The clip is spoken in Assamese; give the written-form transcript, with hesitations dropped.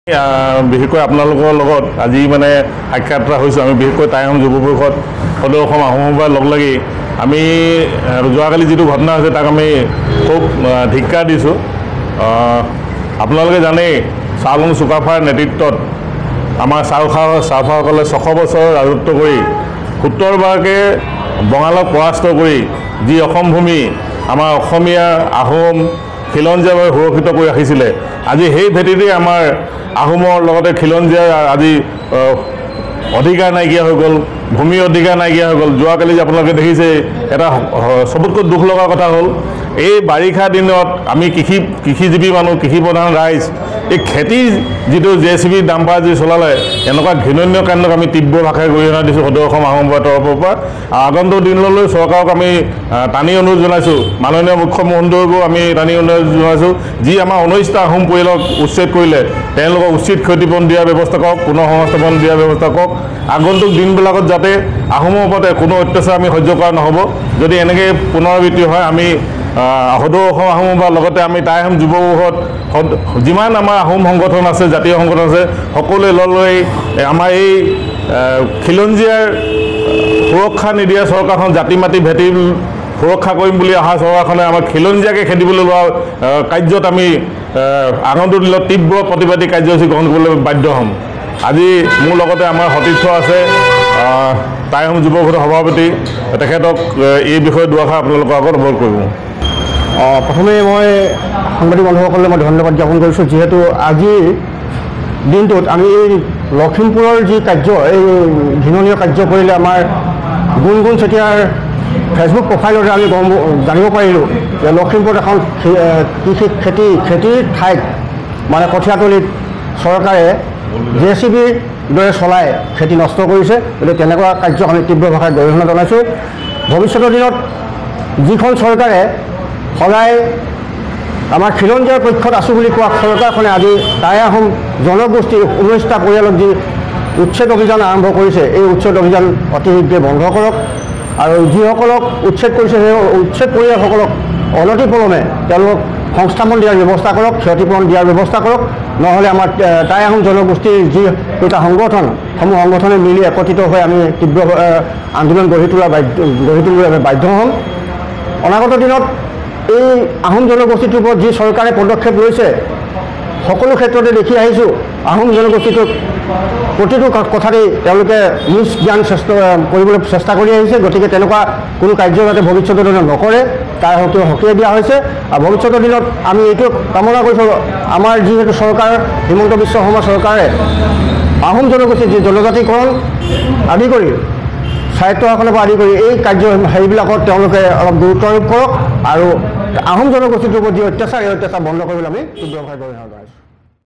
বিশেষকৈ আপোনালোকৰ লগত আজি মানে সাক্ষাৎ এটা হৈছোঁ। আমি বিশেষকৈ টাই আহোম যুৱ পৰিষদ সদৌ অসম আহোম সভাৰ লগ লাগি আমি যোৱাকালি যিটো ঘটনা হৈছে তাক আমি খুব ধিক্কাৰ দিছোঁ। আপোনালোকে জানেই চাওলুং চুকাফাৰ নেতৃত্বত আমাৰ চাওফাসকলে 600 বছৰ ৰাজত্ব কৰি 70 বাৰকৈ বঙালক পৰাস্ত কৰি যি অসম ভূমি আমাৰ অসমীয়া আহোম খিলঞ্জীয়াভাৱে সুৰক্ষিত কৰি ৰাখিছিলে, আজি সেই ভেটিতে আমাৰ আহোমৰ লগতে খিলঞ্জীয়াৰ আজি অধিকাৰ নাইকিয়া হৈ গ'ল, ভূমি অধিকাৰ নাইকিয়া হৈ গ'ল। যোৱাকালি যে আপোনালোকে দেখিছে এটা চবতকৈ দুখ লগা কথা হ'ল, এই বাৰিষা দিনত আমি কৃষিজীৱী মানুহ, কৃষি প্ৰধান ৰাইজ, এই খেতিৰ যিটো JCB ডাম্পাৰ যি চলালে, এনেকুৱা ঘৃণন্য কাণ্ডক আমি তীব্ৰ ভাষাৰে গৰিহণা দিছোঁ সদৌ অসম আহোম সভাৰ তৰফৰ পৰা। আগন্তুক দিনলৈ চৰকাৰক আমি টানি অনুৰোধ জনাইছোঁ, মাননীয় মুখ্যমন্ত্ৰীকো আমি টানি অনুৰোধ জনাইছোঁ, যি আমাৰ 19টা আহোম পৰিয়ালক উচ্ছেদ কৰিলে তেওঁলোকক উচিত ক্ষতিপূৰণ দিয়াৰ ব্যৱস্থা কৰক, পুনৰ সংস্থাপন দিয়াৰ ব্যৱস্থা কৰক। আগন্তুক দিনবিলাকত যাতে আহোমৰ ওপৰতে কোনো অত্যাচাৰ আমি সহ্য কৰা নহ'ব। যদি এনেকৈ পুনৰাবৃত্তি হয়, আমি সদৌ অসম আহোম সভাৰ লগতে আমি টাই আহোম যুৱ পৰিষদ যিমান আমাৰ আহোম সংগঠন আছে, জাতীয় সংগঠন আছে, সকলোৱে লগ লৈ আমাৰ এই খিলঞ্জীয়াৰ সুৰক্ষা নিদিয়া চৰকাৰখন, জাতি মাটি ভেটি সুৰক্ষা কৰিম বুলি অহা চৰকাৰখনে আমাৰ খিলঞ্জীয়াকে খেদিবলৈ লোৱা কাৰ্যত আমি আগন্তুক দিনত তীব্ৰ প্ৰতিবাদী কাৰ্যসূচী গ্ৰহণ কৰিবলৈ বাধ্য হ'ম। আজি মোৰ লগতে আমাৰ সতীৰ্থ আছে টাই আহোম যুৱ পৰিষদৰ সভাপতি, তেখেতক এই বিষয়ে দুআষাৰ আপোনালোকৰ আগত অৱগত কৰিব। প্ৰথমে মই সাংবাদিক বন্ধুসকললৈ মই ধন্যবাদ জ্ঞাপন কৰিছোঁ, যিহেতু আজিৰ দিনটোত আমি এই লখিমপুৰৰ যি কাৰ্য, এই ঘৃণনীয় কাৰ্য কৰিলে আমাৰ গুণগুণ চেতিয়াৰ ফেচবুক প্ৰফাইলতে আমি জানিব পাৰিলোঁ যে লখিমপুৰত এখন খেতিৰ ঠাইত মানে কঠীয়াতলীত চৰকাৰে JCBৰ দৰে চলাই খেতি নষ্ট কৰিছে। গতিকে তেনেকুৱা কাৰ্য আমি তীব্ৰ ভাষাত গৰিহণা জনাইছোঁ। ভৱিষ্যতৰ দিনত যিখন চৰকাৰে সদায় আমাৰ খিলঞ্জীয়াৰ পক্ষত আছোঁ বুলি কোৱা চৰকাৰখনে আজি টাই আহোম জনগোষ্ঠীৰ 19টা পৰিয়ালক যি উচ্ছেদ অভিযান আৰম্ভ কৰিছে, এই উচ্ছেদ অভিযান অতি শীঘ্ৰে বন্ধ কৰক আৰু যিসকলক উচ্ছেদ কৰিছে সেই উচ্ছেদ পৰিয়ালসকলক অনতিপলমে তেওঁলোকক সংস্থাপন দিয়াৰ ব্যৱস্থা কৰক, ক্ষতিপূৰণ দিয়াৰ ব্যৱস্থা কৰক। নহ'লে আমাৰ টাই আহোম জনগোষ্ঠীৰ যি কেইটা সমূহ সংগঠনে মিলি একত্ৰিত হৈ আমি তীব্ৰ আন্দোলন গঢ়ি তুলিবলৈ বাধ্য হ'ম। অনাগত দিনত এই আহোম জনগোষ্ঠীটোৰ ওপৰত যি চৰকাৰে পদক্ষেপ লৈছে, সকলো ক্ষেত্ৰতে দেখি আহিছোঁ আহোম জনগোষ্ঠীটোক প্ৰতিটো কথাতেই তেওঁলোকে নিজ জ্ঞান কৰিবলৈ চেষ্টা কৰি আহিছে। গতিকে তেনেকুৱা কোনো কাৰ্য যাতে ভৱিষ্যতৰ দিনত নকৰে তাৰ হকে সকীয়াই দিয়া হৈছে। আৰু ভৱিষ্যতৰ দিনত আমি এইটো কামনা কৰিছোঁ, আমাৰ যিহেতু চৰকাৰ হিমন্ত বিশ্ব শৰ্মা চৰকাৰে আহোম জনগোষ্ঠীৰ যি জনজাতিকৰণ আদি কৰি স্বায়ত্ব শাসনৰ পৰা আদি কৰি এই কাৰ্য হেৰিবিলাকত তেওঁলোকে অলপ গুৰুত্ব আৰোপ কৰক আৰু আহোম জনগোষ্ঠীটোৰ ওপৰত যি অত্যাচাৰ, এই অত্যাচাৰ বন্ধ কৰিবলৈ আমি তীব্ৰ ভাষাৰে গৰিহণা জনাইছোঁ।